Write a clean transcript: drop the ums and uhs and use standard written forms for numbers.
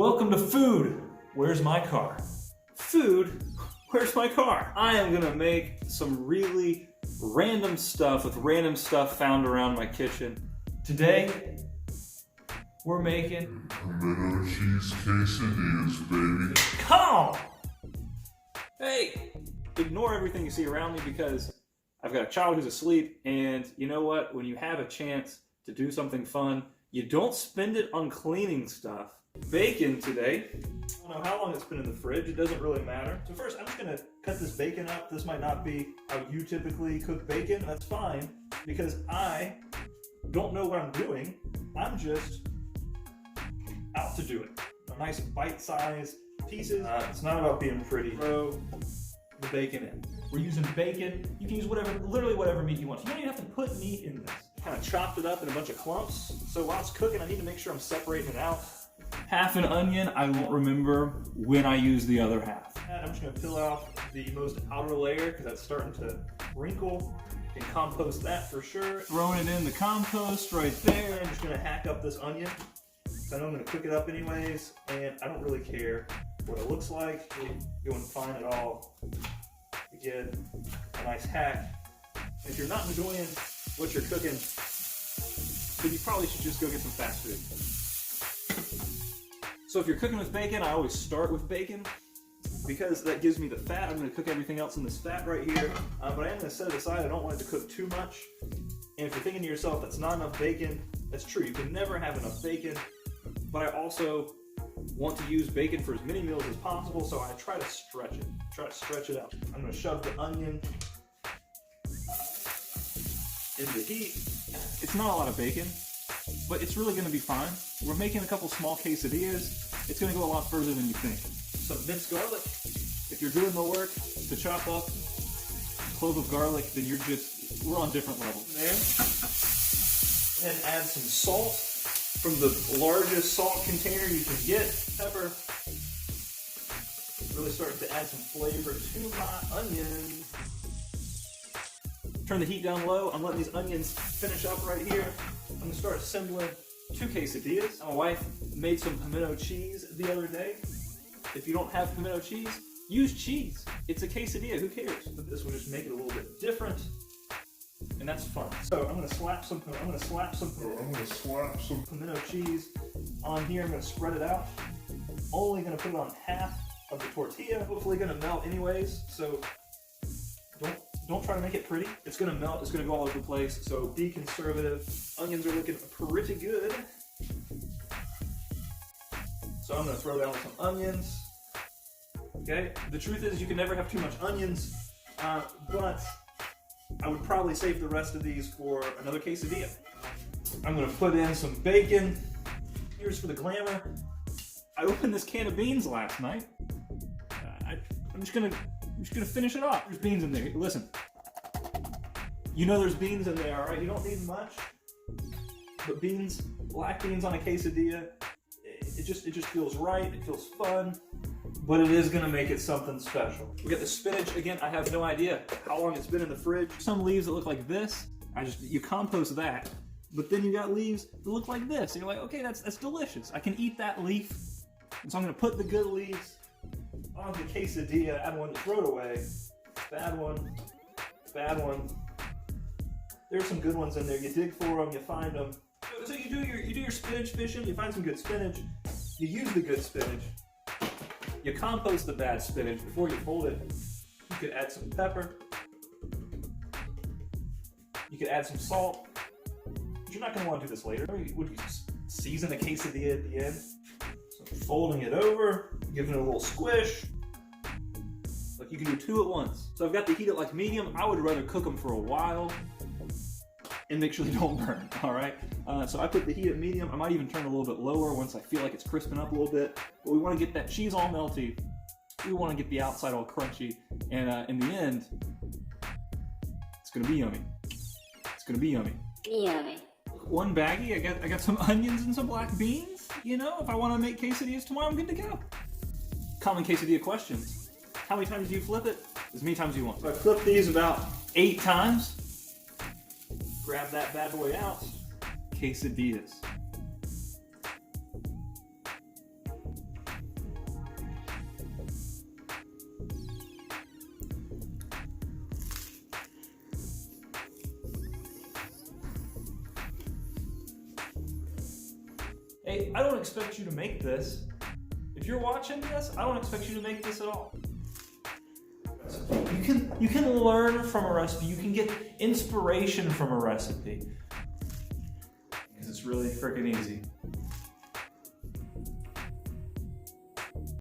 Welcome to Food, Where's My Car? Food, Where's My Car? I am gonna make some really random stuff with random stuff found around my kitchen. Today, we're making Pimento cheese quesadillas, baby. Come on! Hey, ignore everything you see around me because I've got a child who's asleep, and you know what? When you have a chance to do something fun, you don't spend it on cleaning stuff. Bacon today. I don't know how long it's been in the fridge. It doesn't really matter. So first, I'm just gonna cut this bacon up. This might not be how you typically cook bacon. That's fine, because I don't know what I'm doing. I'm just out to do it. A nice bite-sized pieces. It's not about being pretty. Throw the bacon in. We're using bacon. You can use whatever, literally whatever meat you want. You don't even have to put meat in this. Kind of chopped it up in a bunch of clumps. So while it's cooking, I need to make sure I'm separating it out. Half an onion. I won't remember when I use the other half. And I'm just gonna peel off the most outer layer because that's starting to wrinkle. Can compost that for sure. Throwing it in the compost right there. I'm just gonna hack up this onion. So I know I'm gonna cook it up anyways, and I don't really care what it looks like. You're going fine at all. Again, a nice hack. If you're not enjoying what you're cooking, then you probably should just go get some fast food. So if you're cooking with bacon, I always start with bacon because that gives me the fat. I'm going to cook everything else in this fat right here, but I am going to set it aside. I don't want it to cook too much. And if you're thinking to yourself, that's not enough bacon, that's true. You can never have enough bacon, but I also want to use bacon for as many meals as possible, so I try to stretch it. Out. I'm going to shove the onion in the heat. It's not a lot of bacon, but it's really going to be fine. We're making a couple small quesadillas. It's going to go a lot further than you think. Some minced garlic. If you're doing the work to chop up a clove of garlic, then we're on different levels. There. And add some salt from the largest salt container you can get. Pepper. Really starting to add some flavor to my onion. Turn the heat down low. I'm letting these onions finish up right here. I'm gonna start assembling 2 quesadillas. My wife made some pimento cheese the other day. If you don't have pimento cheese, use cheese. It's a quesadilla, who cares? But this will just make it a little bit different, and that's fun. So I'm gonna slap some pimento cheese on here. I'm gonna spread it out. Only gonna put it on half of the tortilla. Hopefully gonna melt anyways, so don't try to make it pretty. It's gonna melt, it's gonna go all over the place, so be conservative. Onions are looking pretty good. So I'm gonna throw down some onions. Okay, the truth is you can never have too much onions, but I would probably save the rest of these for another quesadilla. I'm gonna put in some bacon. Here's for the glamour. I opened this can of beans last night. I'm just gonna finish it off. There's beans in there. Listen, you know there's beans in there, all right? You don't need much, but beans, black beans on a quesadilla, it just feels right. It feels fun, but it is gonna make it something special. We got the spinach again. I have no idea how long it's been in the fridge. Some leaves that look like this. You compost that, but then you got leaves that look like this. And you're like, okay, that's delicious. I can eat that leaf, and so I'm gonna put the good leaves on the quesadilla. Add one to throw it away. Bad one. Bad one. There's some good ones in there. You dig for them, you find them. So you do your spinach fishing. You find some good spinach. You use the good spinach. You compost the bad spinach before you fold it. You could add some pepper. You could add some salt. But you're not going to want to do this later. Would you season a quesadilla at the end? So folding it over, giving it a little squish. Like you can do 2 at once. So I've got the heat at like medium. I would rather cook them for a while and make sure they don't burn, all right? So I put the heat at medium. I might even turn a little bit lower once I feel like it's crisping up a little bit. But we want to get that cheese all melty. We want to get the outside all crunchy. And in the end, it's gonna be yummy. It's gonna be yummy. Yummy. One baggie, I got some onions and some black beans. You know, if I want to make quesadillas tomorrow, I'm good to go. Common quesadilla questions. How many times do you flip it? As many times as you want. So I flipped these about 8 times. Grab that bad boy out. Quesadillas. Hey, I don't expect you to make this. If you're watching this, I don't expect you to make this at all. You can learn from a recipe. You can get inspiration from a recipe. Because it's really freaking easy.